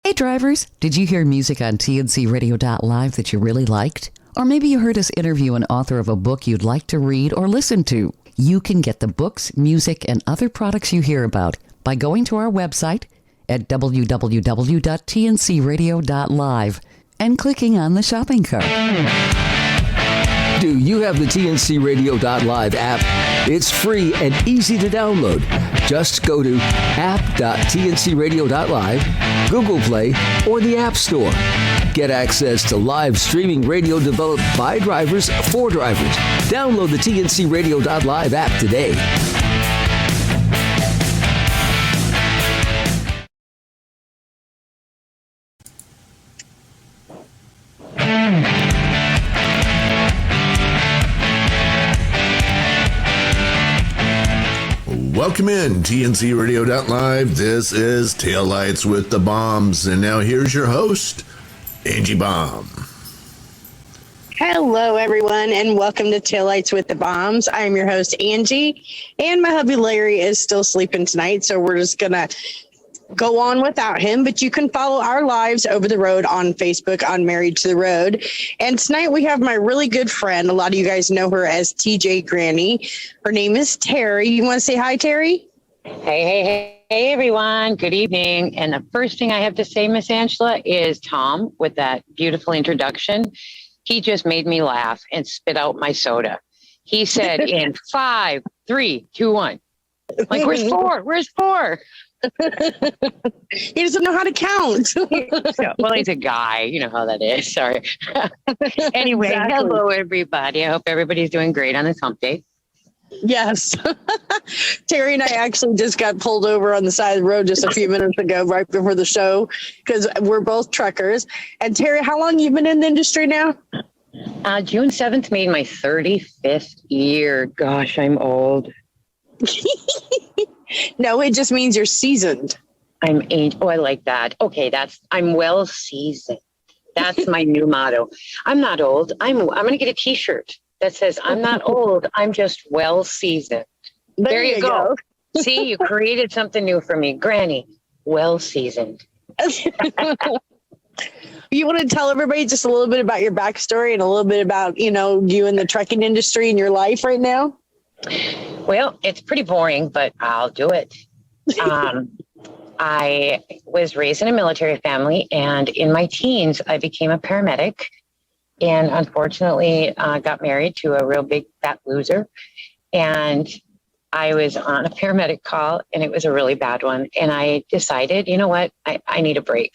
Hey drivers, did you hear music on TNCRadio.live that you really liked? Or maybe you heard us interview an author of a book you'd like to read or listen to. You can get the books, music, and other products you hear about by going to our website at www.tncradio.live and clicking on the shopping cart. Do you have the TNCRadio.live app? It's free and easy to download. Just go to app.tncradio.live, Google Play, or the App Store. Get access to live streaming radio developed by drivers for drivers. Download the TNCRadio.live app today. Welcome in, TNCRadio.live. This is Taillights with the Baums. And now here's your host, Angie Baum. Hello, everyone, and welcome to Taillights with the Baums. I am your host, Angie, and my hubby, Larry, is still sleeping tonight, so we're just going to go on without him. But you can follow our lives over the road on Facebook on Married to the Road. And tonight we have my really good friend. A lot of you guys know her as TJ Granny. Her name is Terry. You want to say hi, Terry? Hey, everyone. Good evening. And the first thing I have to say, Miss Angela, is Tom with that beautiful introduction. He just made me laugh and spit out my soda. He said in 5, 3, 2, 1. Like, where's 4? Where's 4? He doesn't know how to count. Well, he's a guy. You know how that is. Sorry. Anyway, Exactly. Hello, everybody. I hope everybody's doing great on this hump day. Yes. Terry and I actually just got pulled over on the side of the road just a few minutes ago, right before the show, because we're both truckers. And Terry, how long you been in the industry now? June 7th made my 35th year. Gosh, I'm old. No, it just means you're seasoned. I'm ancient. Oh, I like that. Okay, I'm well seasoned. That's my new motto. I'm not old. I'm going to get a T-shirt that says I'm not old. I'm just well seasoned. There you go. See, you created something new for me, Granny. Well seasoned. You want to tell everybody just a little bit about your backstory and a little bit about, you in the trucking industry and your life right now? Well, it's pretty boring, but I'll do it. I was raised in a military family, and in my teens, I became a paramedic, and unfortunately got married to a real big fat loser. And I was on a paramedic call, and it was a really bad one. And I decided, you know what, I need a break.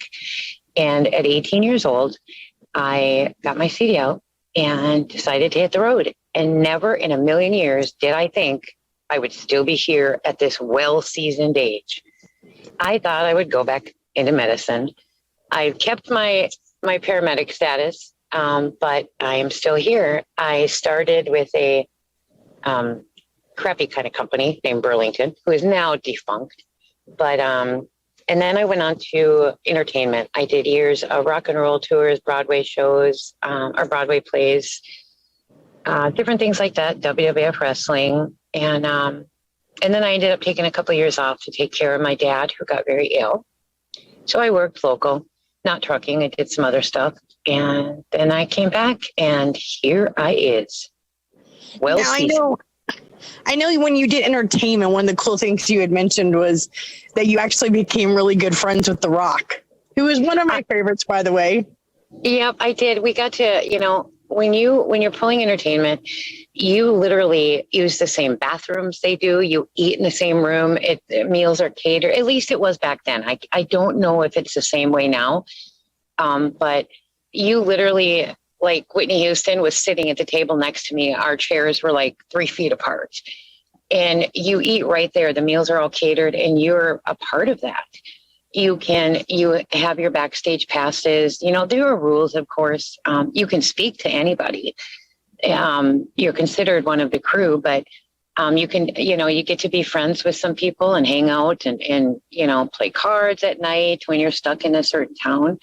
And at 18 years old, I got my CDL and decided to hit the road. And never in a million years did I think I would still be here at this well-seasoned age. I thought I would go back into medicine. I kept my paramedic status, but I am still here. I started with a crappy kind of company named Burlington, who is now defunct. But and then I went on to entertainment. I did years of rock and roll tours, Broadway shows, or Broadway plays, different things like that, WWF wrestling. And then I ended up taking a couple of years off to take care of my dad, who got very ill. So I worked local, not trucking. I did some other stuff. And then I came back, and here I is. Well, now, I know when you did entertainment, one of the cool things you had mentioned was that you actually became really good friends with The Rock, who is one of my favorites, by the way. Yep, I did. We got to, when you're pulling entertainment, you literally use the same bathrooms they do. You eat in the same room. Meals are catered. At least it was back then. I don't know if it's the same way now. But you literally, like Whitney Houston was sitting at the table next to me. Our chairs were like 3 feet apart. And you eat right there. The meals are all catered, and you're a part of that. You have your backstage passes. There are rules, of course. You can speak to anybody. You're considered one of the crew, but you can, you get to be friends with some people and hang out and play cards at night when you're stuck in a certain town.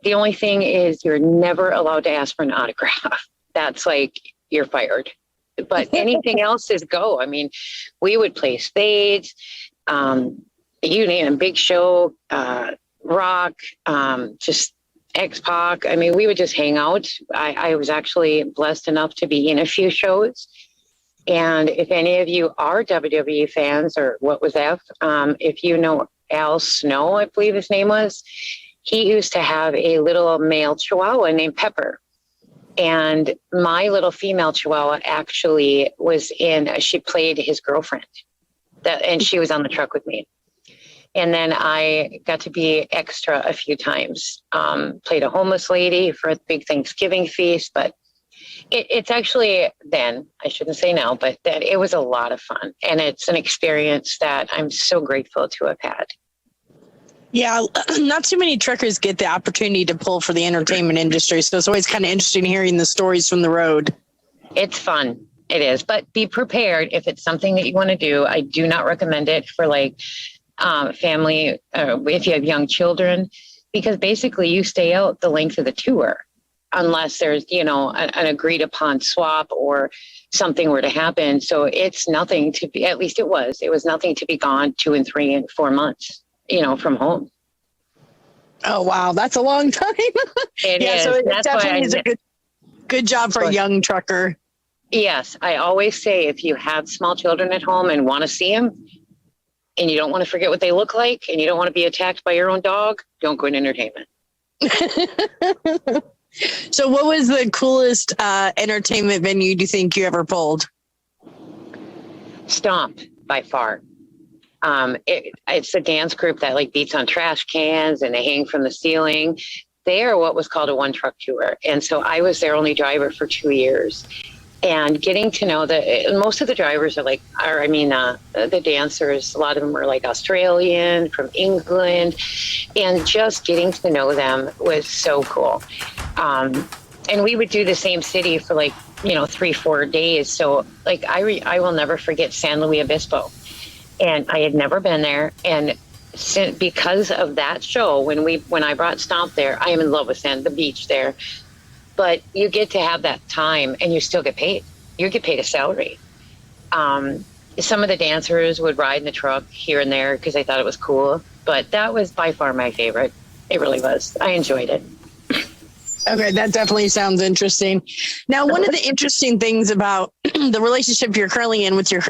The only thing is you're never allowed to ask for an autograph. That's like, you're fired. But anything else is go. I mean, we would play spades, you name a big show, rock, just X-Pac. I mean, we would just hang out. I was actually blessed enough to be in a few shows. And if any of you are WWE fans, or what was that? If you know Al Snow, I believe his name was, he used to have a little male chihuahua named Pepper. And my little female chihuahua actually she played his girlfriend, and she was on the truck with me. And then I got to be extra a few times, played a homeless lady for a big Thanksgiving feast. But it's actually then, I shouldn't say now, but that it was a lot of fun. And it's an experience that I'm so grateful to have had. Yeah, not too many truckers get the opportunity to pull for the entertainment industry. So it's always kind of interesting hearing the stories from the road. It's fun. It is. But be prepared if it's something that you want to do. I do not recommend it for family, if you have young children, because basically you stay out the length of the tour unless there's, an agreed upon swap or something were to happen. So it's nothing to be, at least it was nothing to be gone 2 and 3 and 4 months, from home. Oh, wow. That's a long time. It is. So it definitely is a good job for a young trucker. Yes. I always say if you have small children at home and want to see them, and you don't want to forget what they look like, and you don't want to be attacked by your own dog, don't go in entertainment. So what was the coolest entertainment venue do you think you ever pulled? Stomp, by far. It's a dance group that beats on trash cans and they hang from the ceiling. They are what was called a one truck tour. And so I was their only driver for 2 years. And getting to know most of the drivers the dancers, a lot of them are Australian, from England, and just getting to know them was so cool. And we would do the same city for 3-4 days. So I will never forget San Luis Obispo, and I had never been there. And because of that show, when I brought Stomp there, I am in love with the beach there. But you get to have that time and you still get paid. You get paid a salary. Some of the dancers would ride in the truck here and there because they thought it was cool. But that was by far my favorite. It really was. I enjoyed it. Okay, that definitely sounds interesting. Now, one of the interesting things about the relationship you're currently in with your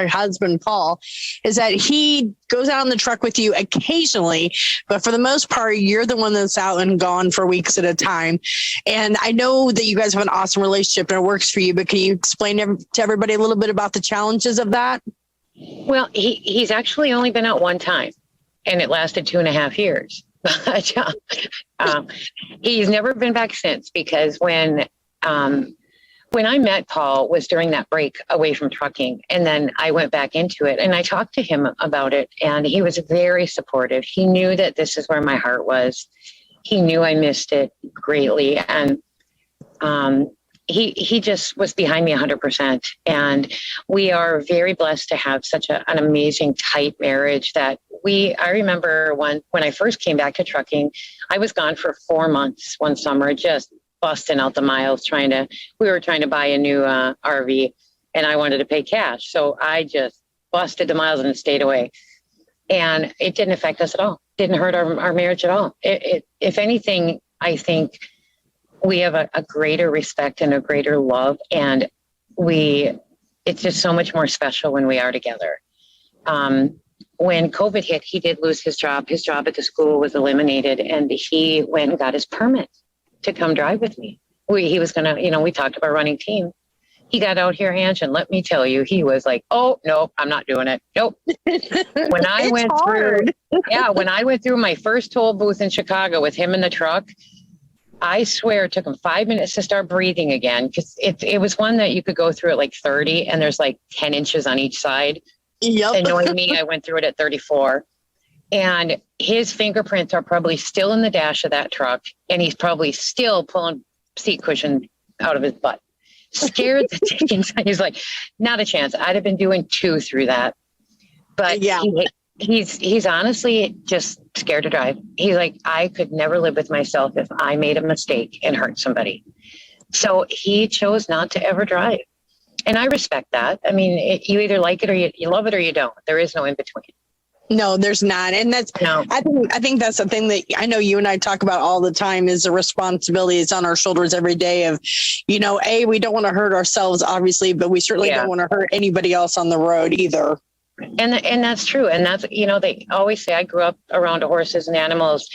husband, Paul, is that he goes out on the truck with you occasionally, but for the most part, you're the one that's out and gone for weeks at a time. And I know that you guys have an awesome relationship and it works for you, but can you explain to everybody a little bit about the challenges of that? Well, he's actually only been out one time, and it lasted 2.5 years. He's never been back since, because when I met Paul was during that break away from trucking, and then I went back into it and I talked to him about it, and he was very supportive. He knew that this is where my heart was. He knew I missed it greatly, and he just was behind me 100%. And we are very blessed to have such an amazing, tight marriage that I remember when I first came back to trucking, I was gone for 4 months one summer, just busting out the miles, we were trying to buy a new RV, and I wanted to pay cash. So I just busted the miles and stayed away. And it didn't affect us at all. Didn't hurt our marriage at all. If anything, I think we have a greater respect and a greater love, and it's just so much more special when we are together. When COVID hit, he did lose his job. His job at the school was eliminated, and he went and got his permit to come drive with me. He was going to, we talked about running team. He got out here, Ange, and let me tell you, he was like, oh, no, I'm not doing it. Nope. When I went through my first toll booth in Chicago with him in the truck, I swear it took him 5 minutes to start breathing again, because it was one that you could go through at 30, and there's 10 inches on each side. Yep. And knowing me, I went through it at 34. And his fingerprints are probably still in the dash of that truck, and he's probably still pulling seat cushion out of his butt. Scared the dickens. He's like, not a chance. I'd have been doing 2 through that. But yeah, he's honestly just scared to drive. He's like, I could never live with myself if I made a mistake and hurt somebody. So he chose not to ever drive. And I respect that. I mean, you either like it or you love it or you don't. There is no in between. No, there's not. And that's, No. I think that's the thing that I know you and I talk about all the time is the responsibility is on our shoulders every day of, we don't want to hurt ourselves, obviously, but we certainly don't want to hurt anybody else on the road either. And that's true. And that's, they always say, I grew up around horses and animals.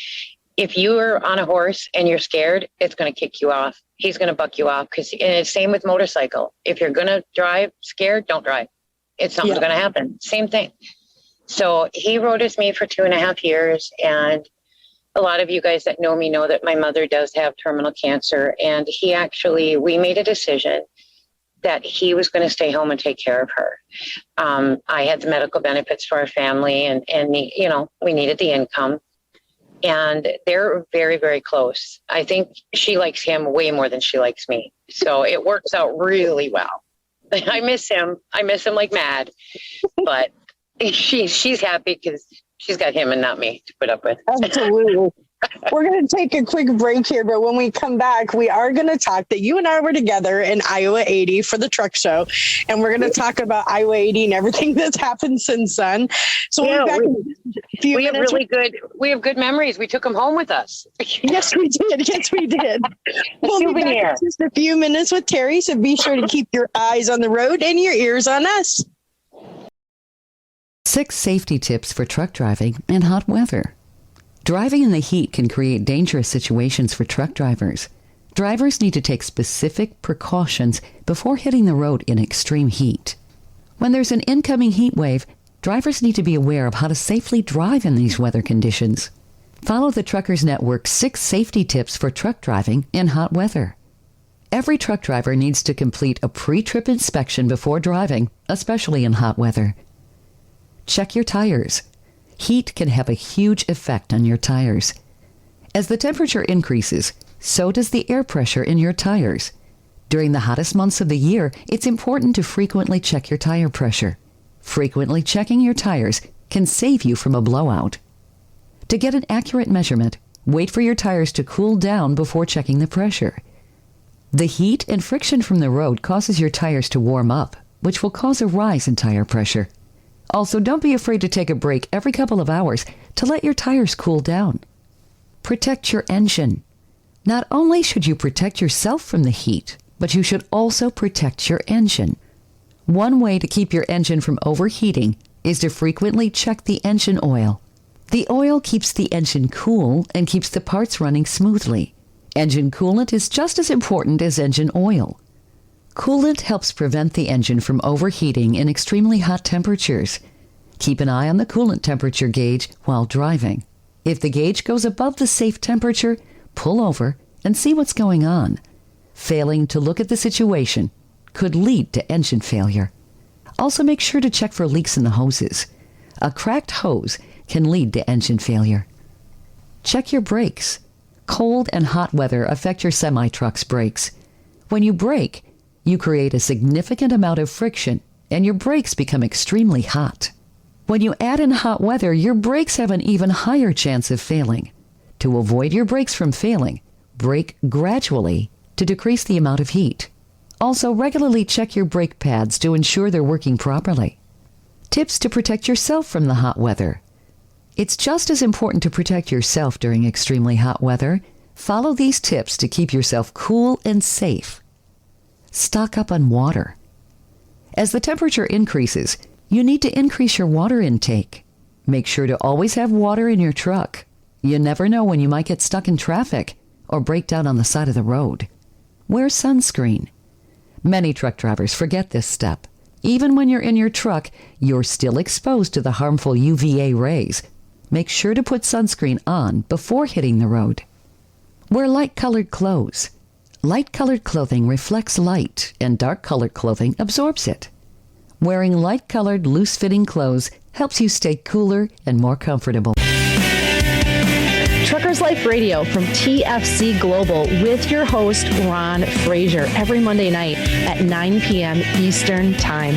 If you are on a horse and you're scared, it's going to kick you off. He's going to buck you off. And it's same with motorcycle. If you're going to drive scared, don't drive. Something's going to happen. Same thing. So he rode with me for 2.5 years. And a lot of you guys that know me know that my mother does have terminal cancer. And we made a decision that he was going to stay home and take care of her. I had the medical benefits for our family and we needed the income. And they're very, very close. I think she likes him way more than she likes me. So it works out really well. I miss him. I miss him like mad. But she's happy because she's got him and not me to put up with. Absolutely. We're going to take a quick break here, but when we come back, we are going to talk that you and I were together in Iowa 80 for the truck show, and we're going to talk about Iowa 80 and everything that's happened since then. So we'll be back in a few minutes. We have good memories. We took them home with us. Yes, we did. Yes, we did. We'll be back in just a few minutes with Terry, so be sure to keep your eyes on the road and your ears on us. 6 safety tips for truck driving in hot weather. Driving in the heat can create dangerous situations for truck drivers. Drivers need to take specific precautions before hitting the road in extreme heat. When there's an incoming heat wave, drivers need to be aware of how to safely drive in these weather conditions. Follow the Truckers Network's 6 safety tips for truck driving in hot weather. Every truck driver needs to complete a pre-trip inspection before driving, especially in hot weather. Check your tires. Heat can have a huge effect on your tires. As the temperature increases, so does the air pressure in your tires. During the hottest months of the year, it's important to frequently check your tire pressure. Frequently checking your tires can save you from a blowout. To get an accurate measurement, wait for your tires to cool down before checking the pressure. The heat and friction from the road causes your tires to warm up, which will cause a rise in tire pressure. Also, don't be afraid to take a break every couple of hours to let your tires cool down. Protect your engine. Not only should you protect yourself from the heat, but you should also protect your engine. One way to keep your engine from overheating is to frequently check the engine oil. The oil keeps the engine cool and keeps the parts running smoothly. Engine coolant is just as important as engine oil. Coolant helps prevent the engine from overheating in extremely hot temperatures. Keep an eye on the coolant temperature gauge while driving. If the gauge goes above the safe temperature, pull over and see what's going on. Failing to look at the situation could lead to engine failure. Also, make sure to check for leaks in the hoses. A cracked hose can lead to engine failure. Check your brakes. Cold and hot weather affect your semi-truck's brakes. When you brake, you create a significant amount of friction, and your brakes become extremely hot. When you add in hot weather, your brakes have an even higher chance of failing. To avoid your brakes from failing, brake gradually to decrease the amount of heat. Also, regularly check your brake pads to ensure they're working properly. Tips to protect yourself from the hot weather. It's just as important to protect yourself during extremely hot weather. Follow these tips to keep yourself cool and safe. Stock up on water. As the temperature increases, you need to increase your water intake. Make sure to always have water in your truck. You never know when you might get stuck in traffic or break down on the side of the road. Wear sunscreen. Many truck drivers forget this step. Even when you're in your truck, you're still exposed to the harmful UVA rays. Make sure to put sunscreen on before hitting the road. Wear light-colored clothes. Light-colored clothing reflects light, and dark-colored clothing absorbs it. Wearing light-colored, loose-fitting clothes helps you stay cooler and more comfortable. Truckers Life Radio from TFC Global with your host, Ron Frazier, every Monday night at 9 p.m. Eastern Time.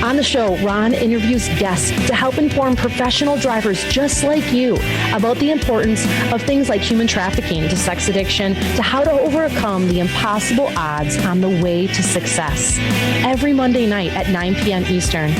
On the show, Ron interviews guests to help inform professional drivers just like you about the importance of things like human trafficking to sex addiction to how to overcome the impossible odds on the way to success. Every Monday night at 9 p.m. Eastern.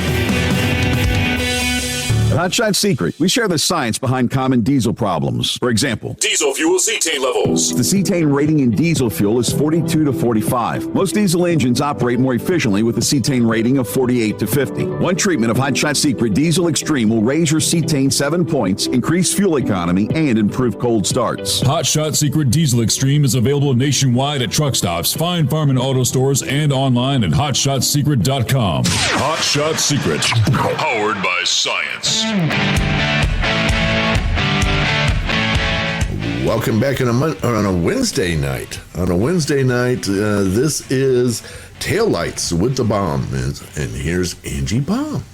Hotshot Secret, we share the science behind common diesel problems. For example, diesel fuel cetane levels. the cetane rating in diesel fuel is 42 to 45. Most diesel engines operate more efficiently with a cetane rating of 48 to 50. One treatment of Hotshot Secret Diesel Extreme will raise your cetane 7 points, increase fuel economy, and improve cold starts. Hotshot Secret Diesel Extreme is available nationwide at truck stops, fine farm and auto stores, and online at hotshotsecret.com. Hotshot Secret, powered by science. Welcome back on a Wednesday night. On a Wednesday night, this is Taillights with the Bomb, and here's Angie Baum.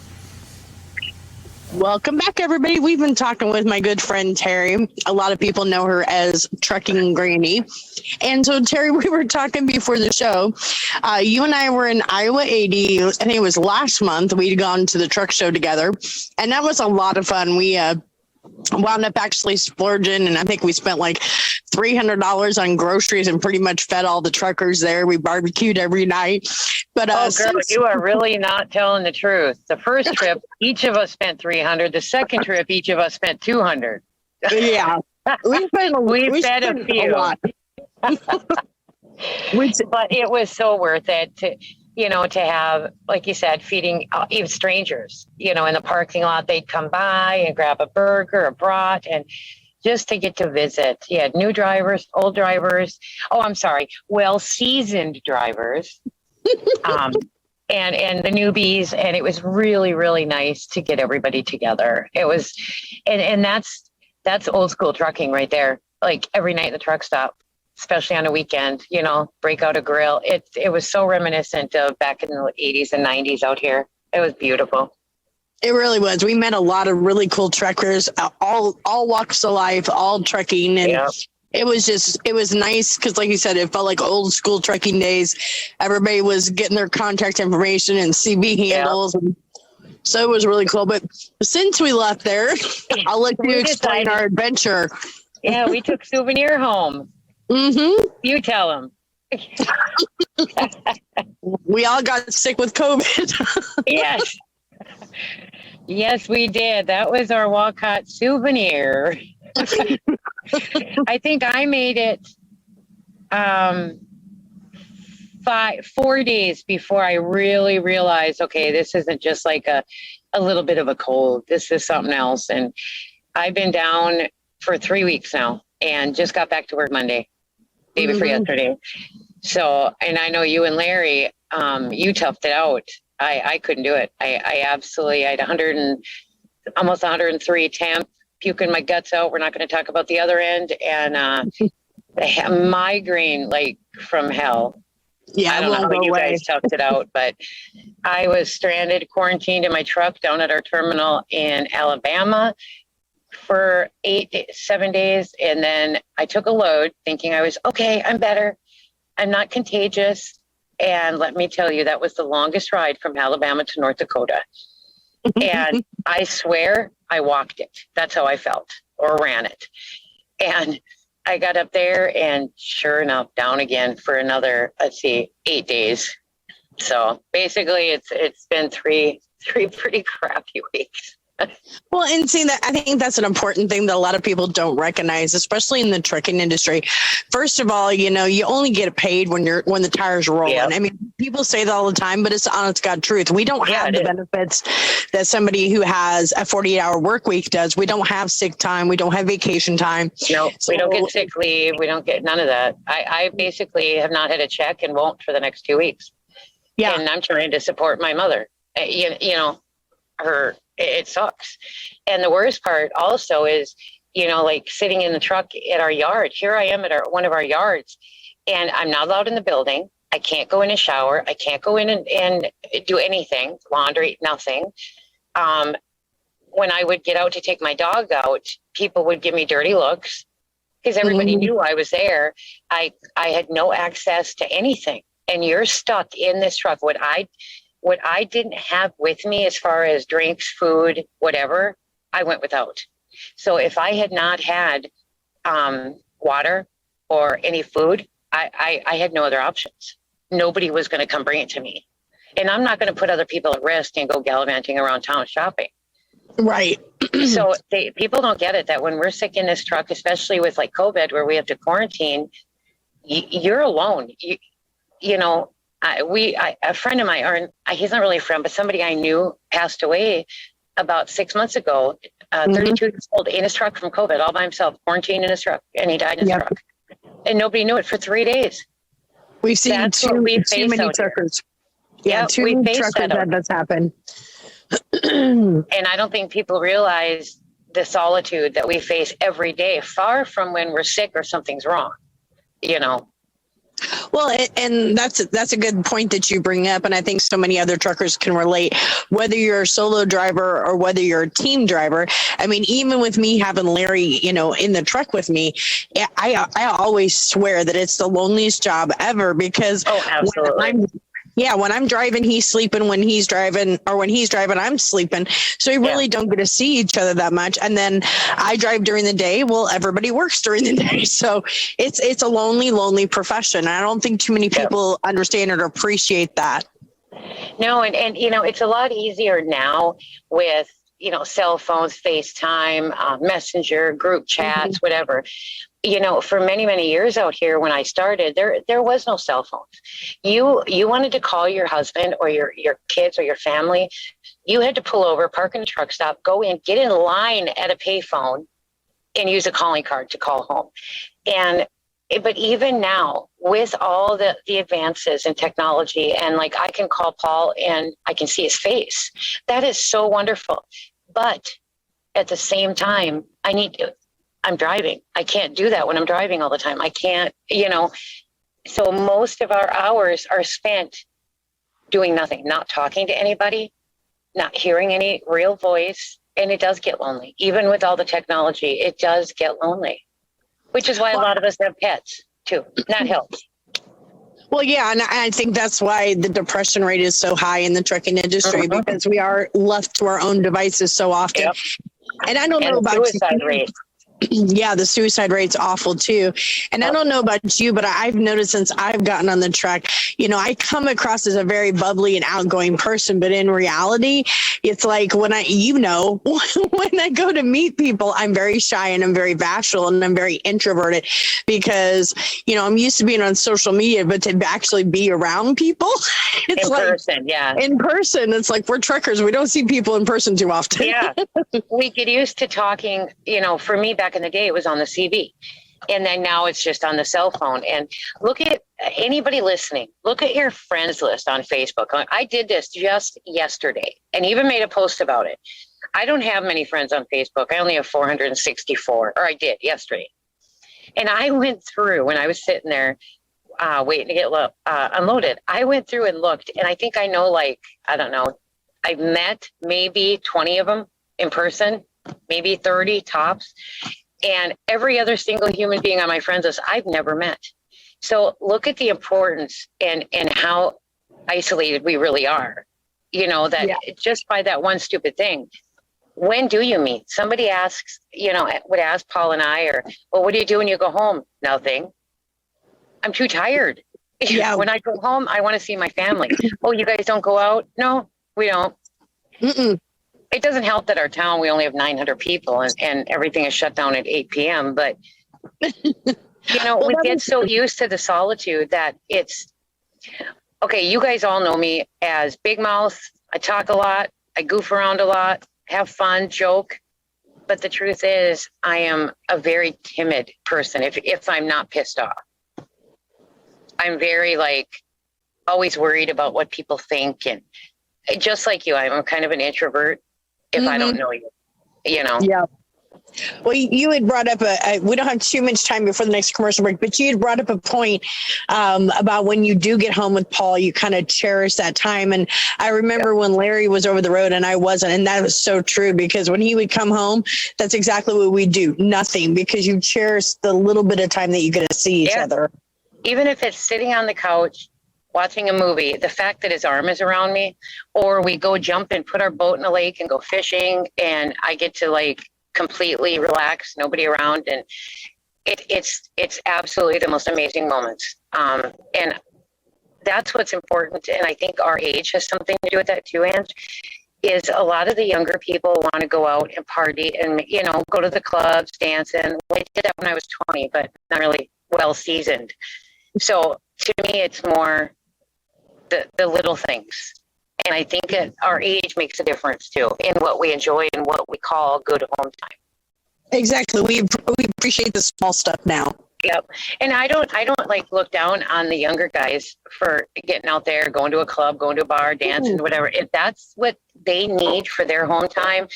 Welcome back, everybody. We've been talking with my good friend Terry. A lot of people know her as Trucking Granny. And so, Terry, we were talking before the show. You and I were in Iowa 80. I think it was last month. We'd gone to the truck show together, and that was a lot of fun. We wound up actually splurging, and I think we spent like $300 on groceries and pretty much fed all the truckers there. We barbecued every night. But girl, you are really not telling the truth. The first trip, each of us spent $300. The second trip, each of us spent $200. Yeah, we fed a few. lot. But it was so worth it to have, like you said, feeding even strangers, in the parking lot. They'd come by and grab a burger, a brat, and just to get to visit. You had new drivers, old drivers. Oh, I'm sorry. Well-seasoned drivers. And the newbies. And it was really, really nice to get everybody together. It was, and that's old school trucking right there. Like every night in the truck stop, especially on a weekend, break out a grill. It was so reminiscent of back in the 80s and 90s out here. It was beautiful. It really was. We met a lot of really cool truckers, all walks of life, all trucking. And yeah. It was nice because, like you said, it felt like old school trucking days. Everybody was getting their contact information and CB handles. Yeah. And so it was really cool. But since we left there, I'll let you explain our adventure. Yeah, we took Souvenir home. Mm-hmm. You tell them. We all got sick with COVID. Yes. Yes, we did. That was our Walcott Souvenir. I think I made it 4 days before I really realized, okay, this isn't just like a little bit of a cold. This is something else. And I've been down for 3 weeks now and just got back to work Monday, day before yesterday. So, and I know you and Larry, you toughed it out. I couldn't do it. I absolutely, I had almost 103 temp, puking my guts out. We're not going to talk about the other end. And a migraine like from hell. Yeah, I don't know how you guys toughed it out, but I was stranded, quarantined in my truck down at our terminal in Alabama for 7 days. And then I took a load thinking I was, okay, I'm better. I'm not contagious. And let me tell you, that was the longest ride from Alabama to North Dakota. And I swear I walked it. That's how I felt, or ran it. And I got up there and sure enough, down again for another, 8 days. So basically it's been three pretty crappy weeks. Well, and seeing that, I think that's an important thing that a lot of people don't recognize, especially in the trucking industry. First of all, you only get paid when the tires are rolling. Yep. I mean, people say that all the time, but it's the honest God truth. We don't have the benefits that somebody who has a 48-hour work week does. We don't have sick time. We don't have vacation time. No, we don't get sick leave. We don't get none of that. I basically have not had a check and won't for the next 2 weeks. Yeah. And I'm trying to support my mother. It sucks. And the worst part also is, like sitting in the truck at our yard. Here I am at one of our yards, and I'm not allowed in the building. I can't go in and shower. I can't go in and do anything, laundry, nothing. When I would get out to take my dog out, people would give me dirty looks because everybody knew I was there. I had no access to anything, and you're stuck in this truck. What I didn't have with me as far as drinks, food, whatever, I went without. So if I had not had water or any food, I had no other options. Nobody was going to come bring it to me. And I'm not going to put other people at risk and go gallivanting around town shopping. Right. So people don't get it that when we're sick in this truck, especially with like COVID, where we have to quarantine, you're alone. A friend of mine, or he's not really a friend, but somebody I knew passed away about 6 months ago, 32 years old, in his truck from COVID, all by himself, quarantined in his truck, and he died in his truck. And nobody knew it for 3 days. We've seen too many truckers. Yeah, too many truckers that's happened. And I don't think people realize the solitude that we face every day, far from when we're sick or something's wrong, Well, and that's a good point that you bring up. And I think so many other truckers can relate, whether you're a solo driver or whether you're a team driver. I mean, even with me having Larry, in the truck with me, I always swear that it's the loneliest job ever because when I'm driving, he's sleeping. When he's driving, I'm sleeping. So we really don't get to see each other that much. And then I drive during the day. Well, everybody works during the day. So it's a lonely profession. I don't think too many people understand or appreciate that. No, and it's a lot easier now with cell phones, FaceTime, Messenger, group chats, whatever. For many, many years out here when I started, there was no cell phones. You wanted to call your husband or your kids or your family, you had to pull over, park in a truck stop, go in, get in line at a payphone, and use a calling card to call home. But even now, with all the advances in technology, and like I can call Paul and I can see his face, that is so wonderful. But at the same time, I'm driving. I can't do that when I'm driving all the time. I can't, so most of our hours are spent doing nothing, not talking to anybody, not hearing any real voice. And it does get lonely. Even with all the technology, it does get lonely, which is why a lot of us have pets too. That helps. Well, yeah, and I think that's why the depression rate is so high in the trucking industry because we are left to our own devices so often. Yep. And I don't know about suicide rate. Yeah, the suicide rate's awful too. And I don't know about you, but I've noticed since I've gotten on the truck, I come across as a very bubbly and outgoing person, but in reality, it's like when I go to meet people, I'm very shy and I'm very bashful and I'm very introverted because, I'm used to being on social media, but to actually be around people, it's in person, it's like we're truckers. We don't see people in person too often. Yeah. We get used to talking, for me back in the day, it was on the CB. And then now it's just on the cell phone. And look at anybody listening. Look at your friends list on Facebook. I did this just yesterday and even made a post about it. I don't have many friends on Facebook. I only have 464, or I did yesterday. And I went through when I was sitting there waiting to get unloaded. I went through and looked, and I think I know, I've met maybe 20 of them in person, maybe 30 tops. And every other single human being on my friends list, I've never met. So look at the importance and how isolated we really are, just by that one stupid thing. When do you meet? Somebody asks, would ask Paul and I, well, what do you do when you go home? Nothing. I'm too tired. Yeah. When I go home, I want to see my family. Oh, you guys don't go out? No, we don't. Mm-mm. It doesn't help that our town, we only have 900 people and everything is shut down at 8 p.m. But, we get so used to the solitude that it's, okay, you guys all know me as big mouth. I talk a lot. I goof around a lot, have fun, joke. But the truth is I am a very timid person if I'm not pissed off. I'm very always worried about what people think. And just like you, I'm kind of an introvert. If I don't know you, Yeah. Well, you had brought up we don't have too much time before the next commercial break, but you had brought up a point about when you do get home with Paul, you kind of cherish that time. And I remember when Larry was over the road and I wasn't, and that was so true because when he would come home, that's exactly what we do. Nothing, because you cherish the little bit of time that you get to see each other. Even if it's sitting on the couch, watching a movie, the fact that his arm is around me, or we go jump and put our boat in a lake and go fishing and I get to completely relax, nobody around. And it's absolutely the most amazing moments. And that's what's important. And I think our age has something to do with that too, Ange. is a lot of the younger people want to go out and party and, go to the clubs, dancing. Well, I did that when I was 20, but not really well seasoned. So to me, it's more the little things. And I think that our age makes a difference too in what we enjoy and what we call good home time. Exactly. We appreciate the small stuff now. Yep. And I don't like look down on the younger guys for getting out there, going to a club, going to a bar, dancing, whatever. If that's what they need for their home time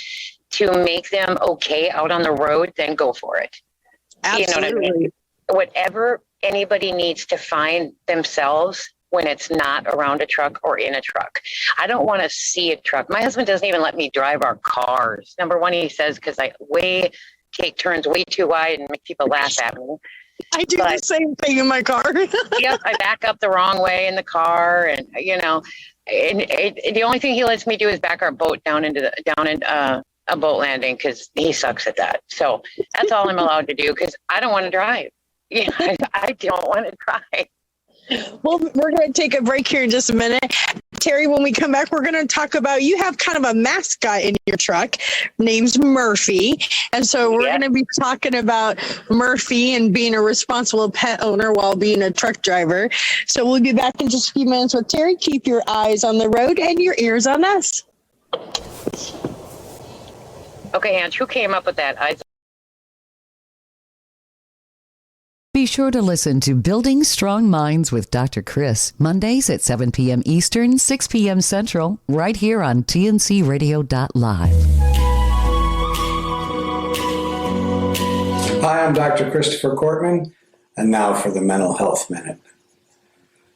to make them okay out on the road, then go for it. Absolutely. You know what I mean? Whatever anybody needs to find themselves when it's not around a truck or in a truck. I don't want to see a truck. My husband doesn't even let me drive our cars. Number one, he says, because I take turns way too wide and make people laugh at me. I do the same thing in my car. Yep, I back up the wrong way in the car, and the only thing he lets me do is back our boat down in a boat landing because he sucks at that. So that's all I'm allowed to do because I don't want to drive. I don't want to drive. Well, we're going to take a break here in just a minute. Terry, when we come back, we're going to talk about, you have kind of a mascot in your truck. Name's Murphy. And so we're going to be talking about Murphy and being a responsible pet owner while being a truck driver. So we'll be back in just a few minutes with Terry. Keep your eyes on the road and your ears on us. Okay, Ange, who came up with that? Be sure to listen to Building Strong Minds with Dr. Chris, Mondays at 7 p.m. Eastern, 6 p.m. Central, right here on tncradio.live. Hi, I'm Dr. Christopher Cortman, and now for the Mental Health Minute.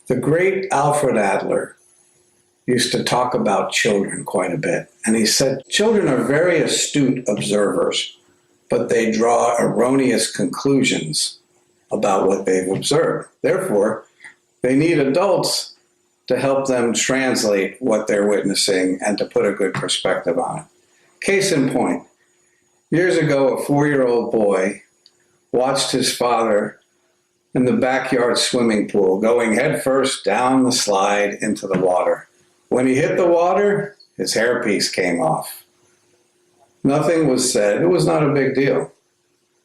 The great Alfred Adler used to talk about children quite a bit, and he said, children are very astute observers, but they draw erroneous conclusions about what they've observed. Therefore, they need adults to help them translate what they're witnessing and to put a good perspective on it. Case in point, years ago, a 4-year-old boy watched his father in the backyard swimming pool going headfirst down the slide into the water. When he hit the water, his hairpiece came off. Nothing was said. It was not a big deal.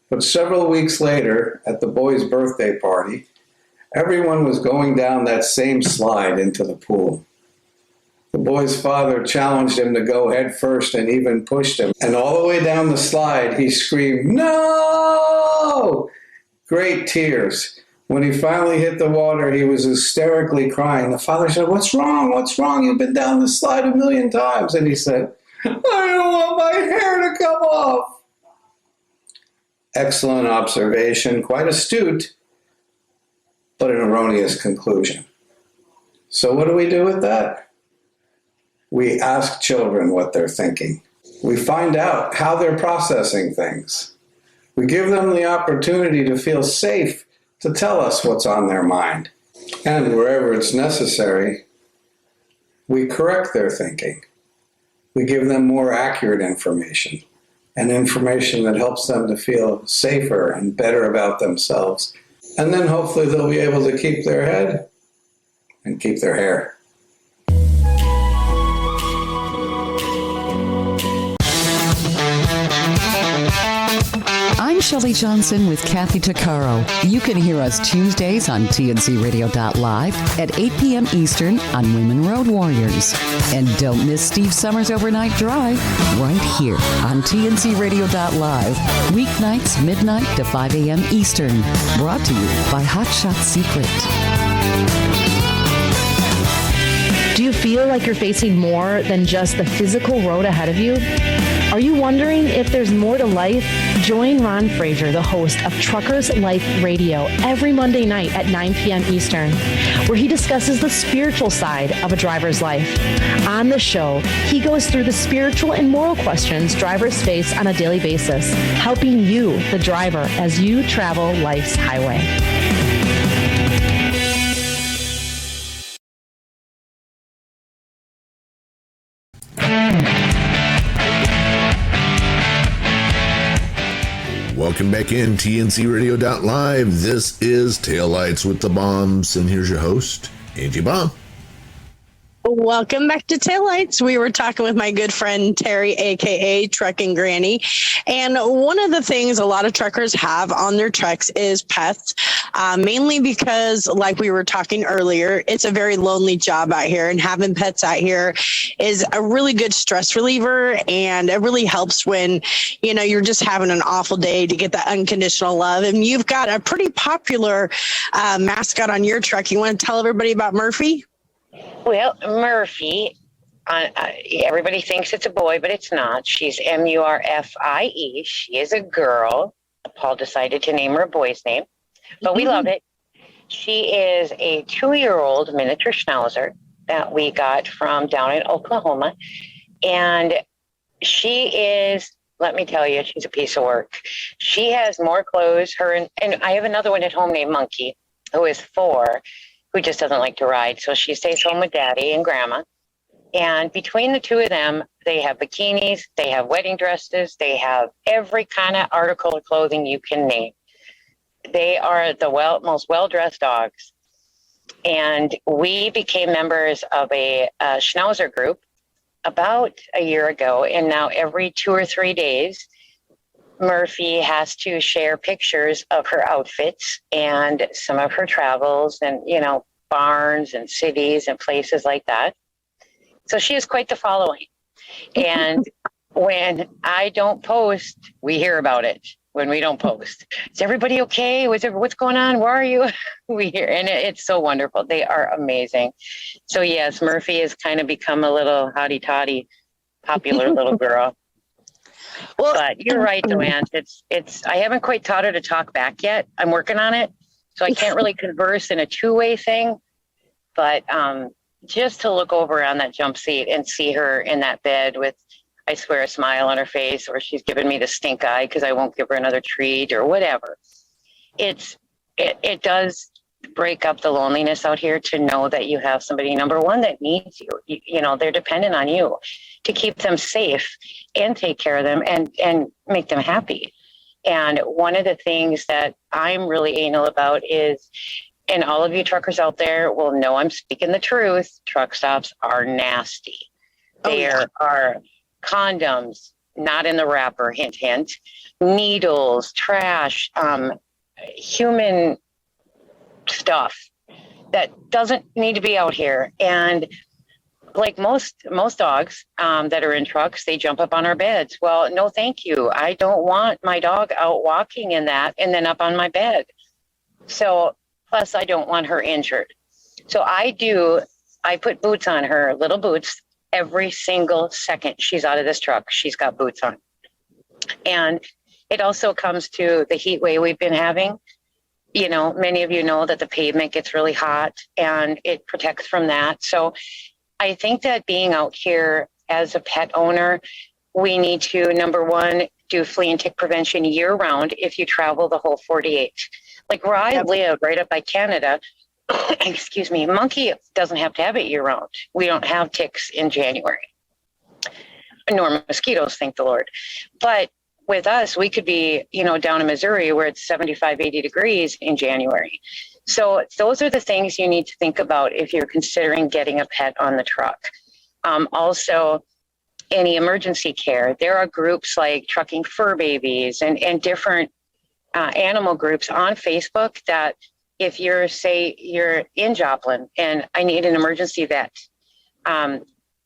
But several weeks later, at the boy's birthday party, everyone was going down that same slide into the pool. The boy's father challenged him to go head first and even pushed him. And all the way down the slide, he screamed, "No!" Great tears. When he finally hit the water, he was hysterically crying. The father said, "What's wrong? What's wrong? You've been down the slide 1,000,000 times." And he said, "I don't want my hair to come off." Excellent observation, quite astute, but an erroneous conclusion. So what do we do with that? We ask children what they're thinking. We find out how they're processing things. We give them the opportunity to feel safe to tell us what's on their mind. And wherever it's necessary, we correct their thinking. We give them more accurate information, and information that helps them to feel safer and better about themselves. And then hopefully they'll be able to keep their head and keep their hair. I'm Shelley Johnson with Kathy Tuccaro. You can hear us Tuesdays on tncradio.live at 8 p.m. Eastern on Women Road Warriors. And don't miss Steve Summers' Overnight Drive right here on tncradio.live. Weeknights, midnight to 5 a.m. Eastern. Brought to you by Hot Shot Secret. Do you feel like you're facing more than just the physical road ahead of you? Are you wondering if there's more to life? Join Ron Fraser, the host of Truckers Life Radio, every Monday night at 9 p.m. Eastern, where he discusses the spiritual side of a driver's life. On the show, he goes through the spiritual and moral questions drivers face on a daily basis, helping you, the driver, as you travel life's highway. Welcome back in tncradio.live. This is Taillights with the Baums, and here's your host, Angie Baum. Welcome back to Taillights. We were talking with my good friend Terry, aka Trucking Granny. And one of the things a lot of truckers have on their trucks is pets, mainly because, like we were talking earlier, it's a very lonely job out here. And having pets out here is a really good stress reliever. And it really helps when, you're just having an awful day to get that unconditional love. And you've got a pretty popular mascot on your truck. You want to tell everybody about Murphy? Well, Murphy, everybody thinks it's a boy, but it's not. She's Murfie. She is a girl. Paul decided to name her a boy's name, but we love it. She is a 2-year-old miniature schnauzer that we got from down in Oklahoma. And she is, let me tell you, she's a piece of work. She has more clothes. And I have another one at home named Monkey, who is 4. Who just doesn't like to ride. So she stays home with daddy and grandma. And between the two of them, they have bikinis, they have wedding dresses, they have every kind of article of clothing you can name. They are the most well-dressed dogs. And we became members of a Schnauzer group about a year ago. And now every 2 or 3 days, Murphy has to share pictures of her outfits and some of her travels and, barns and cities and places like that. So she is quite the following. And when I don't post, we hear about it when we don't post. Is everybody okay? What's going on? Where are you? We hear, and it's so wonderful. They are amazing. So yes, Murphy has kind of become a little hotty toddy, popular little girl. Well, but you're right, though, Aunt. It's. I haven't quite taught her to talk back yet. I'm working on it, so I can't really converse in a two-way thing. But just to look over on that jump seat and see her in that bed with, I swear, a smile on her face, or she's giving me the stink eye because I won't give her another treat or whatever. It does break up the loneliness out here to know that you have somebody, number one, that needs you. They're dependent on you to keep them safe and take care of them and make them happy. And one of the things that I'm really anal about is, and all of you truckers out there will know I'm speaking the truth, truck stops are nasty. There are condoms, not in the wrapper, hint, hint, needles, trash, human stuff that doesn't need to be out here. And like most dogs that are in trucks, they jump up on our beds. Well, no, thank you. I don't want my dog out walking in that and then up on my bed. So plus I don't want her injured. So I put boots on her, little boots, every single second she's out of this truck. She's got boots on. And it also comes to the heat wave we've been having. Many of you know that the pavement gets really hot and it protects from that. So I think that being out here as a pet owner, we need to, number one, do flea and tick prevention year round if you travel the whole 48. Like where I live, right up by Canada, excuse me, Monkey doesn't have to have it year round. We don't have ticks in January, nor mosquitoes, thank the Lord. But with us, we could be, down in Missouri where it's 75, 80 degrees in January. So those are the things you need to think about if you're considering getting a pet on the truck. Also, any emergency care. There are groups like Trucking Fur Babies and different animal groups on Facebook that if you're in Joplin and I need an emergency vet,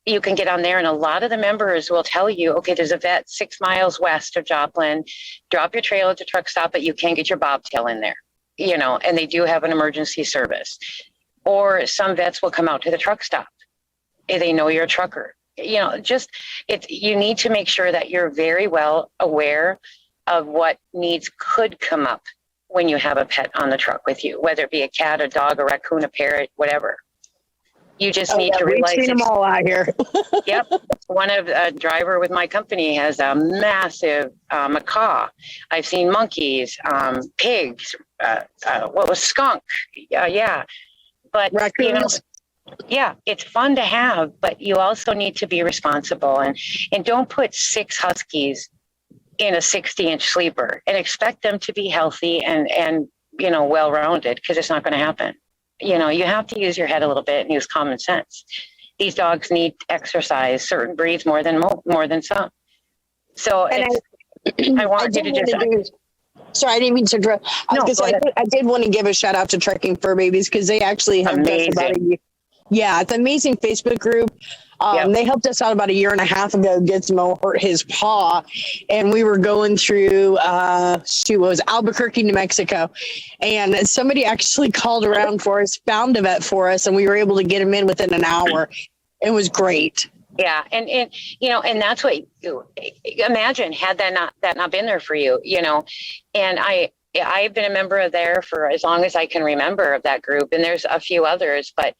you can get on there and a lot of the members will tell you, okay, there's a vet 6 miles west of Joplin, drop your trailer at the truck stop, but you can't get your bobtail in there, and they do have an emergency service. Or some vets will come out to the truck stop. They know you're a trucker. You need to make sure that you're very well aware of what needs could come up when you have a pet on the truck with you, whether it be a cat, a dog, a raccoon, a parrot, whatever. You just need to realize. We've seen them all out here. Yep. A driver with my company has a massive macaw. I've seen monkeys, pigs, skunk. Yeah. But, raccoons. It's fun to have, but you also need to be responsible and don't put 6 huskies in a 60-inch sleeper and expect them to be healthy and well-rounded, because it's not going to happen. You have to use your head a little bit and use common sense. these dogs need exercise, certain breeds more than some. So I want you to just. Sorry, I didn't mean to interrupt. I did want to give a shout out to Trekking Fur Babies because they actually helped us about a year. Yeah, it's an amazing Facebook group. They helped us out about a year and a half ago. Gizmo hurt his paw, and we were going through Albuquerque, New Mexico, and somebody actually called around for us, found a vet for us, and we were able to get him in within an hour. It was great. Yeah, and and that's what imagine had that not been there for you, and I've been a member of there for as long as I can remember of that group, and there's a few others, but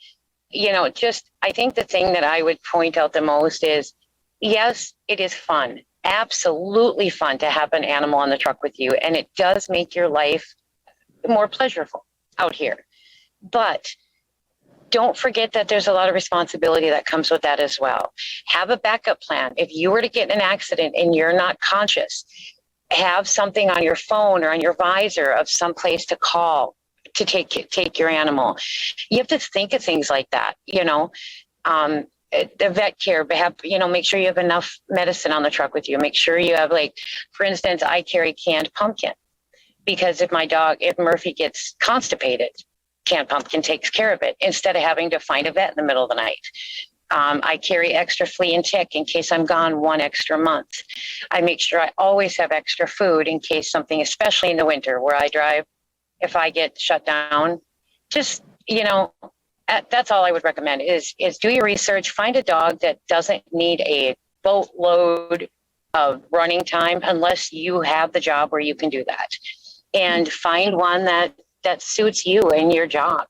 I think the thing that I would point out the most is, yes, it is fun, absolutely fun to have an animal on the truck with you, and it does make your life more pleasurable out here, but don't forget that there's a lot of responsibility that comes with that as well. Have a backup plan. If you were to get in an accident and you're not conscious, have something on your phone or on your visor of some place to call to take your animal. You have to think of things like that, the vet care, make sure you have enough medicine on the truck with you. Make sure you have, for instance, I carry canned pumpkin because if Murphy gets constipated, canned pumpkin takes care of it instead of having to find a vet in the middle of the night. I carry extra flea and tick in case I'm gone 1 extra month. I make sure I always have extra food in case something, especially in the winter where I drive, if I get shut down, just, that's all I would recommend is do your research, find a dog that doesn't need a boatload of running time unless you have the job where you can do that, and find one that suits you and your job.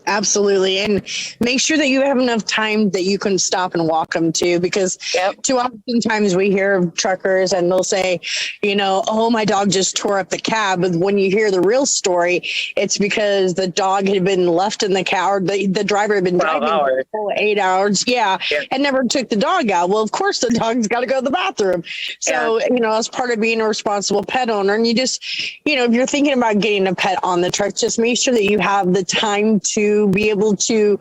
Absolutely. And make sure that you have enough time that you can stop and walk them too, because too oftentimes we hear of truckers and they'll say, oh, my dog just tore up the cab. But when you hear the real story, it's because the dog had been left in the car. The driver had been driving for 8 hours. Yeah. And never took the dog out. Well, of course, the dog's got to go to the bathroom. So, as part of being a responsible pet owner, and you just, if you're thinking about getting a pet on the truck, just make sure that you have the time to be able to,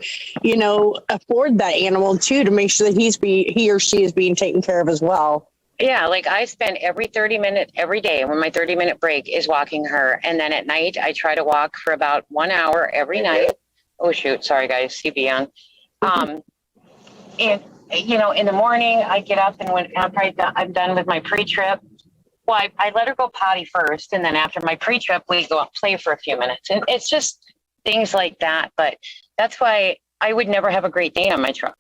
afford that animal too, to make sure that he or she is being taken care of as well. Yeah, I spend every day when my 30-minute break is walking her. And then at night, I try to walk for about 1 hour every night. Oh, shoot. Sorry, guys. CB on. And, in the morning, I get up and when I'm done with my pre-trip, well, I let her go potty first. And then after my pre-trip, we go out play for a few minutes. And it's just things like that. But that's why I would never have a Great Dane on my truck.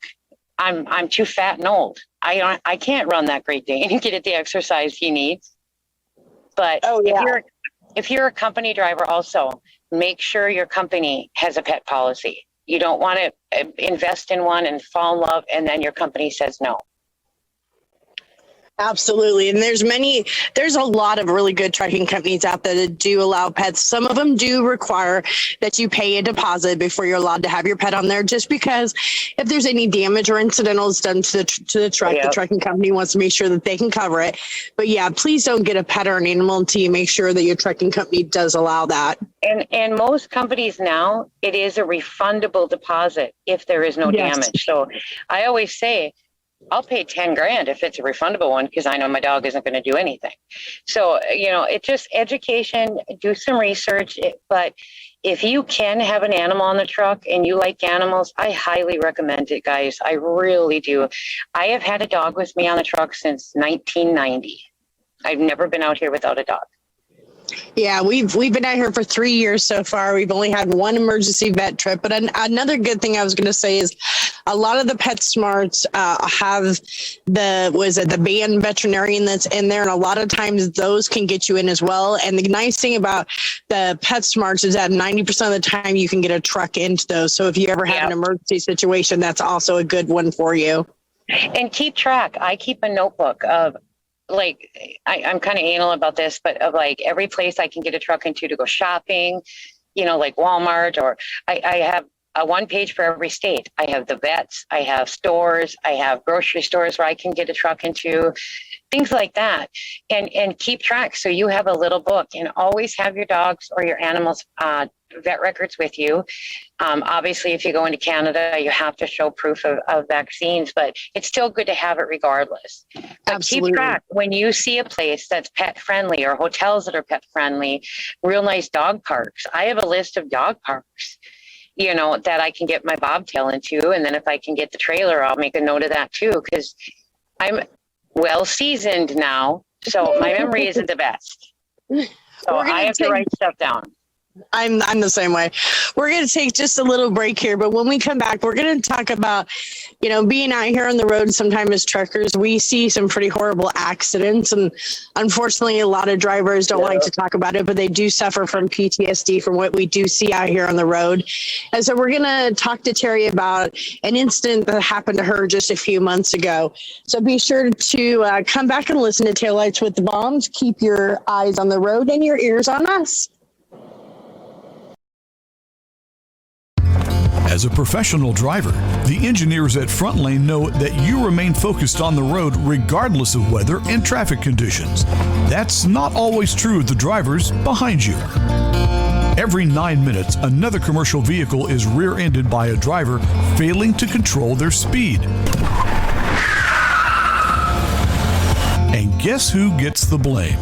I'm too fat and old. I can't run that Great Dane and get it the exercise he needs. But if you're a company driver, also make sure your company has a pet policy. You don't want to invest in one and fall in love, and then your company says no. Absolutely. And there's a lot of really good trucking companies out there that do allow pets. Some of them do require that you pay a deposit before you're allowed to have your pet on there, just because if there's any damage or incidentals done to the truck, the trucking company wants to make sure that they can cover it. But yeah, please don't get a pet or an animal until you make sure that your trucking company does allow that. And most companies now, it is a refundable deposit if there is no damage. So I always say, I'll pay $10,000 if it's a refundable one, because I know my dog isn't going to do anything. So, it's just education, do some research. But if you can have an animal on the truck and you like animals, I highly recommend it, guys. I really do. I have had a dog with me on the truck since 1990. I've never been out here without a dog. Yeah, we've been out here for 3 years so far. We've only had one emergency vet trip. But another good thing I was going to say is a lot of the PetSmarts have the band veterinarian that's in there. And a lot of times those can get you in as well. And the nice thing about the PetSmarts is that 90% of the time you can get a truck into those. So if you ever have an emergency situation, that's also a good one for you. And keep track. I keep a notebook of, I'm kind of anal about this, but of every place I can get a truck into to go shopping, like Walmart, or I one page for every state. I have the vets, I have stores, I have grocery stores where I can get a truck into, things like that, and keep track. So you have a little book, and always have your dogs or your animals vet records with you. Obviously, if you go into Canada, you have to show proof of vaccines, but it's still good to have it regardless. But Absolutely. keep track when you see a place that's pet friendly or hotels that are pet friendly, real nice dog parks. I have a list of dog parks, that I can get my bobtail into. And then if I can get the trailer, I'll make a note of that too, because I'm well seasoned now. So my memory isn't the best. So I have to write stuff down. I'm the same way. We're going to take just a little break here, but when we come back, we're going to talk about, being out here on the road. Sometimes as truckers, we see some pretty horrible accidents, and unfortunately, a lot of drivers don't like to talk about it, but they do suffer from PTSD from what we do see out here on the road. And so we're going to talk to Terry about an incident that happened to her just a few months ago. So be sure to come back and listen to Taillights with the Baums. Keep your eyes on the road and your ears on us. As a professional driver, the engineers at Front Lane know that you remain focused on the road regardless of weather and traffic conditions. That's not always true of the drivers behind you. Every 9 minutes, another commercial vehicle is rear-ended by a driver failing to control their speed. And guess who gets the blame?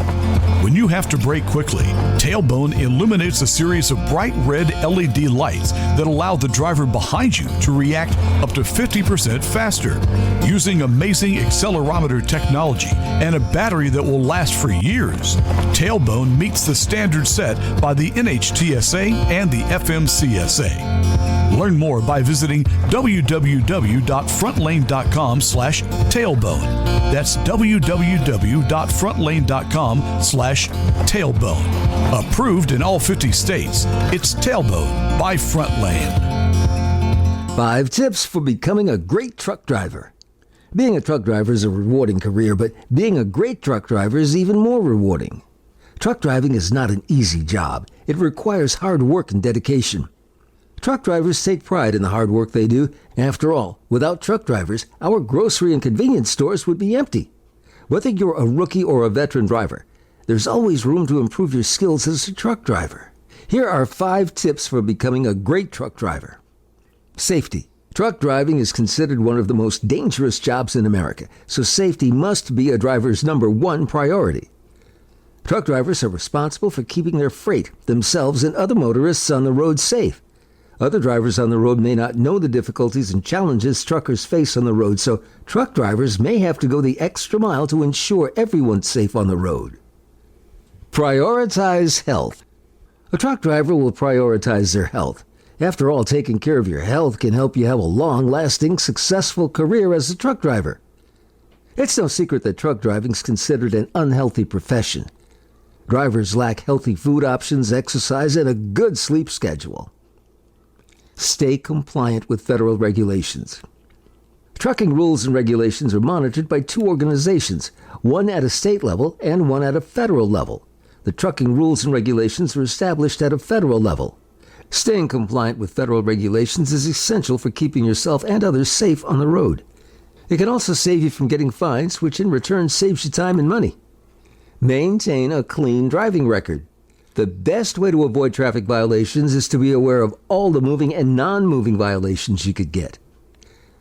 When you have to brake quickly, Tailbone illuminates a series of bright red LED lights that allow the driver behind you to react up to 50% faster. Using amazing accelerometer technology and a battery that will last for years, Tailbone meets the standard set by the NHTSA and the FMCSA. Learn more by visiting www.frontlane.com/tailbone. That's www.frontlane.com/tailbone. Approved in all 50 states. It's Tailbone by Front Lane. 5 tips for becoming a great truck driver. Being a truck driver is a rewarding career, but being a great truck driver is even more rewarding. Truck driving is not an easy job. It requires hard work and dedication. Truck drivers take pride in the hard work they do. After all, without truck drivers, our grocery and convenience stores would be empty. Whether you're a rookie or a veteran driver, there's always room to improve your skills as a truck driver. Here are 5 tips for becoming a great truck driver. Safety. Truck driving is considered one of the most dangerous jobs in America, so safety must be a driver's #1 priority. Truck drivers are responsible for keeping their freight, themselves, and other motorists on the road safe. Other drivers on the road may not know the difficulties and challenges truckers face on the road, so truck drivers may have to go the extra mile to ensure everyone's safe on the road. Prioritize health. A truck driver will prioritize their health. After all, taking care of your health can help you have a long-lasting, successful career as a truck driver. It's no secret that truck driving is considered an unhealthy profession. Drivers lack healthy food options, exercise, and a good sleep schedule. Stay compliant with federal regulations. Trucking rules and regulations are monitored by 2 organizations, one at a state level and one at a federal level. The trucking rules and regulations are established at a federal level. Staying compliant with federal regulations is essential for keeping yourself and others safe on the road. It can also save you from getting fines, which in return saves you time and money. Maintain a clean driving record. The best way to avoid traffic violations is to be aware of all the moving and non-moving violations you could get.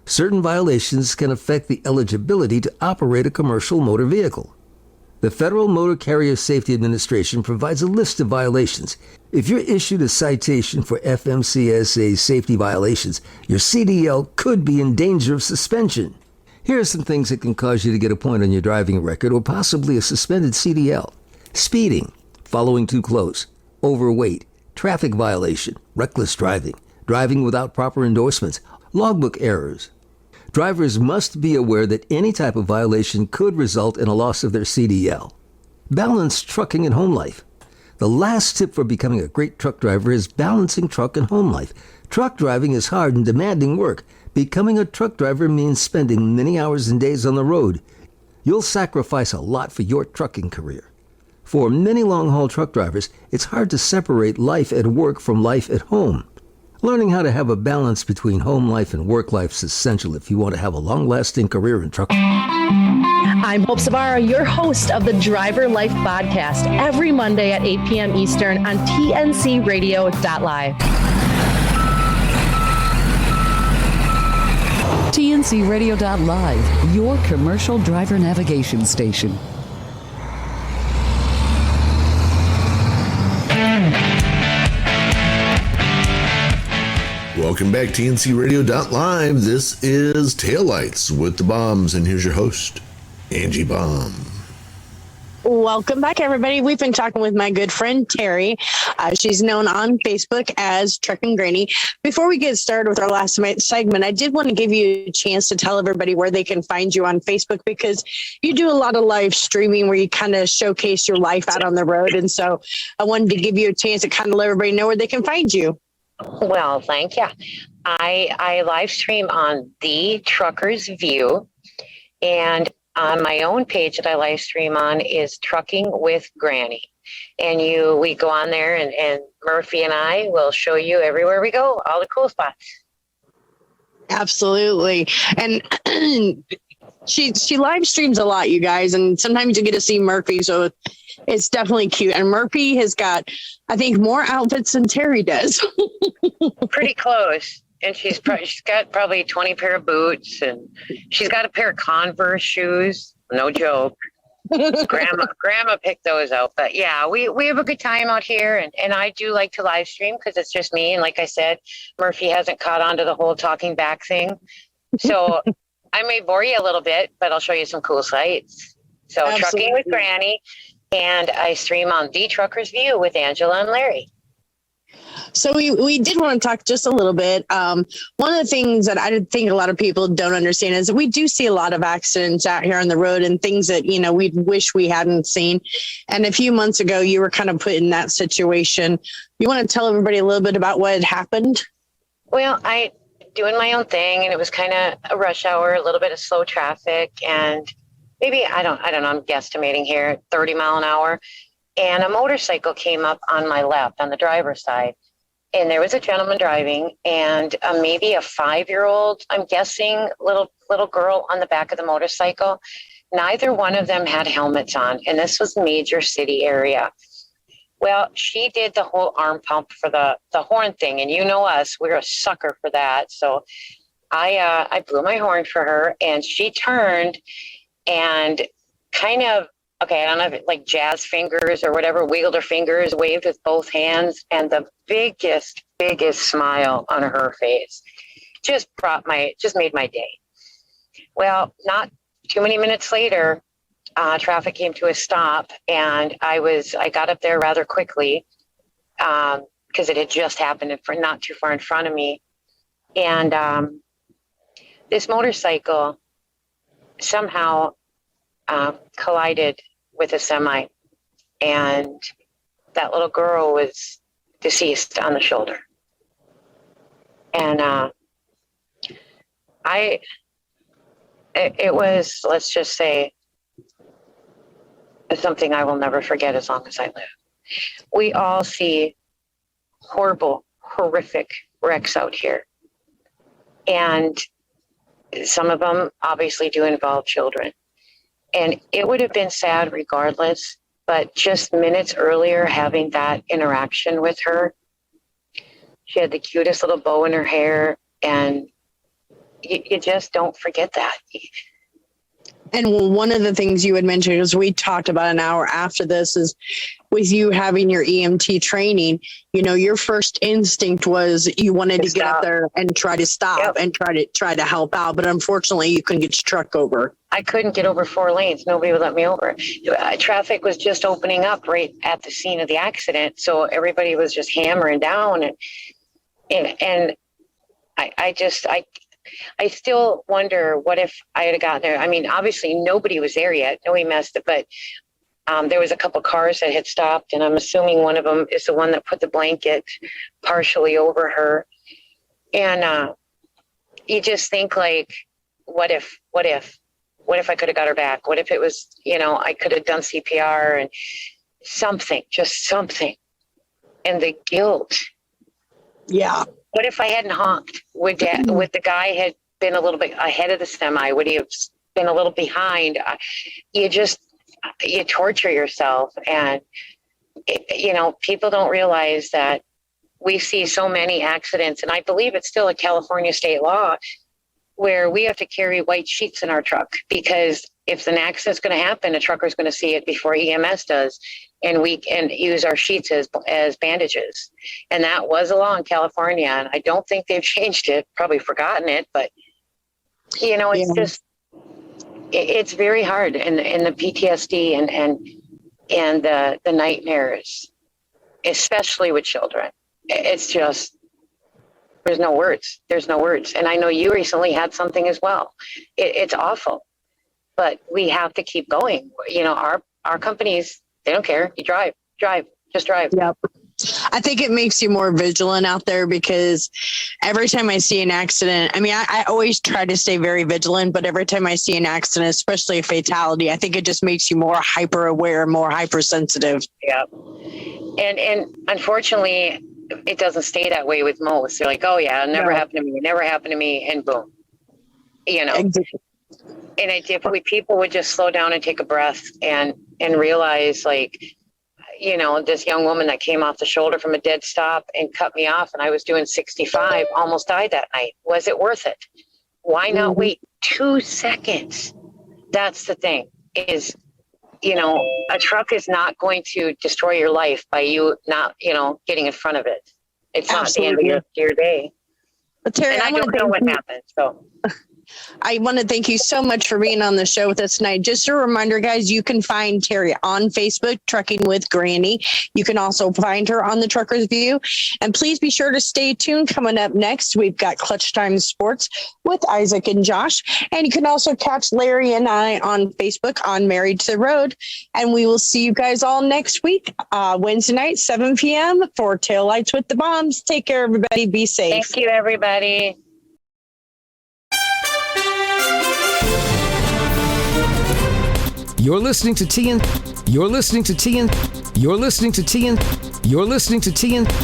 Certain violations can affect the eligibility to operate a commercial motor vehicle. The Federal Motor Carrier Safety Administration provides a list of violations. If you're issued a citation for FMCSA safety violations, your CDL could be in danger of suspension. Here are some things that can cause you to get a point on your driving record or possibly a suspended CDL. Speeding, following too close, overweight, traffic violation, reckless driving, driving without proper endorsements, logbook errors. Drivers must be aware that any type of violation could result in a loss of their CDL. Balance trucking and home life. The last tip for becoming a great truck driver is balancing truck and home life. Truck driving is hard and demanding work. Becoming a truck driver means spending many hours and days on the road. You'll sacrifice a lot for your trucking career. For many long-haul truck drivers, it's hard to separate life at work from life at home. Learning how to have a balance between home life and work life is essential if you want to have a long-lasting career in trucking. I'm Hope Savara, your host of the Driver Life Podcast, every Monday at 8 p.m. Eastern on tncradio.live. tncradio.live, your commercial driver navigation station. Welcome back, TNCRadio.live. This is Taillights with the Baums, and here's your host, Angie Baum. Welcome back, everybody. We've been talking with my good friend, Terry. She's known on Facebook as Truckin' Granny. Before we get started with our last segment, I did want to give you a chance to tell everybody where they can find you on Facebook, because you do a lot of live streaming where you kind of showcase your life out on the road. And so I wanted to give you a chance to kind of let everybody know where they can find you. Well, thank you. I live stream on The Trucker's View, and on my own page that I live stream on is Trucking with Granny. And we go on there, and Murphy and I will show you everywhere we go, all the cool spots. Absolutely. And she live streams a lot, you guys, and sometimes you get to see Murphy, so it's definitely cute. And Murphy has got, I think, more outfits than Terry does. Pretty close. And she's got probably 20 pair of boots, and she's got a pair of Converse shoes. No joke. Grandma picked those out. But yeah, we have a good time out here, and I do like to live stream because it's just me. And like I said, Murphy hasn't caught on to the whole talking back thing. So I may bore you a little bit, but I'll show you some cool sights. So Absolutely. Trucking with Granny, and I stream on The Trucker's View with Angela and Larry. So we did want to talk just a little bit. One of the things that I think a lot of people don't understand is that we do see a lot of accidents out here on the road and things that, we wish we hadn't seen. And a few months ago, you were kind of put in that situation. You want to tell everybody a little bit about what had happened? Well, I doing my own thing, and it was kind of a rush hour, a little bit of slow traffic, and maybe, I don't know, I'm guesstimating here, 30 mile an hour. And a motorcycle came up on my left on the driver's side. And there was a gentleman driving, and maybe a 5-year-old, I'm guessing, little girl on the back of the motorcycle. Neither one of them had helmets on, and this was major city area. Well, she did the whole arm pump for the horn thing, and you know us, we're a sucker for that. So I blew my horn for her, and she turned and kind of, okay, I don't know if it like jazz fingers or whatever, wiggled her fingers, waved with both hands, and the biggest smile on her face just made my day. Well, not too many minutes later, traffic came to a stop, and I got up there rather quickly because it had just happened not too far in front of me. And this motorcycle somehow collided with a semi, and that little girl was deceased on the shoulder. And it was, let's just say, something I will never forget as long as I live. We all see horrible, horrific wrecks out here, and some of them obviously do involve children. And it would have been sad regardless, but just minutes earlier, having that interaction with her, she had the cutest little bow in her hair, and you just don't forget that. And one of the things you had mentioned, as we talked about an hour after this, is with you having your EMT training, your first instinct was you wanted to get up there and try to stop and try to help out. But unfortunately, you couldn't get your truck over. I couldn't get over 4 lanes. Nobody would let me over. Traffic was just opening up right at the scene of the accident. So everybody was just hammering down. And I still wonder what if I had gotten there. I mean, obviously nobody was there yet. Nobody messed it, but there was a couple cars that had stopped, and I'm assuming one of them is the one that put the blanket partially over her. And you just think, like, what if I could have got her back? What if it was, I could have done CPR and just something. And the guilt. Yeah. What if I hadn't honked? Would the guy had been a little bit ahead of the semi? Would he have been a little behind? You torture yourself. And, people don't realize that we see so many accidents. And I believe it's still a California state law where we have to carry white sheets in our truck, because if an accident's going to happen, a trucker's going to see it before EMS does, and we can use our sheets as bandages. And that was a law in California, and I don't think they've changed it, probably forgotten it, but it's just, it's very hard, and the PTSD and the nightmares, especially with children. It's just, there's no words. And I know you recently had something as well. It's awful, but we have to keep going. Our companies, they don't care. You drive, just drive. Yep. I think it makes you more vigilant out there, because every time I see an accident, I always try to stay very vigilant, but every time I see an accident, especially a fatality, I think it just makes you more hyper aware, more hypersensitive. Yeah. And unfortunately, it doesn't stay that way with most. They're like, oh yeah, it never happened to me. And boom, Exactly. And if people would just slow down and take a breath and realize, like, this young woman that came off the shoulder from a dead stop and cut me off, and I was doing 65, almost died that night. Was it worth it? Why not wait 2 seconds? That's the thing is, a truck is not going to destroy your life by you not, getting in front of it. It's Absolutely. not the end of your day. But Terry, And I don't know what happened. So I want to thank you so much for being on the show with us tonight. Just a reminder, guys, you can find Terry on Facebook, Trucking with Granny. You can also find her on the Trucker's View. And please be sure to stay tuned. Coming up next, we've got Clutch Time Sports with Isaac and Josh. And you can also catch Larry and I on Facebook on Married to the Road. And we will see you guys all next week, Wednesday night, 7 p.m. for Taillights with the Baums. Take care, everybody. Be safe. thank you, everybody. You're listening to TN.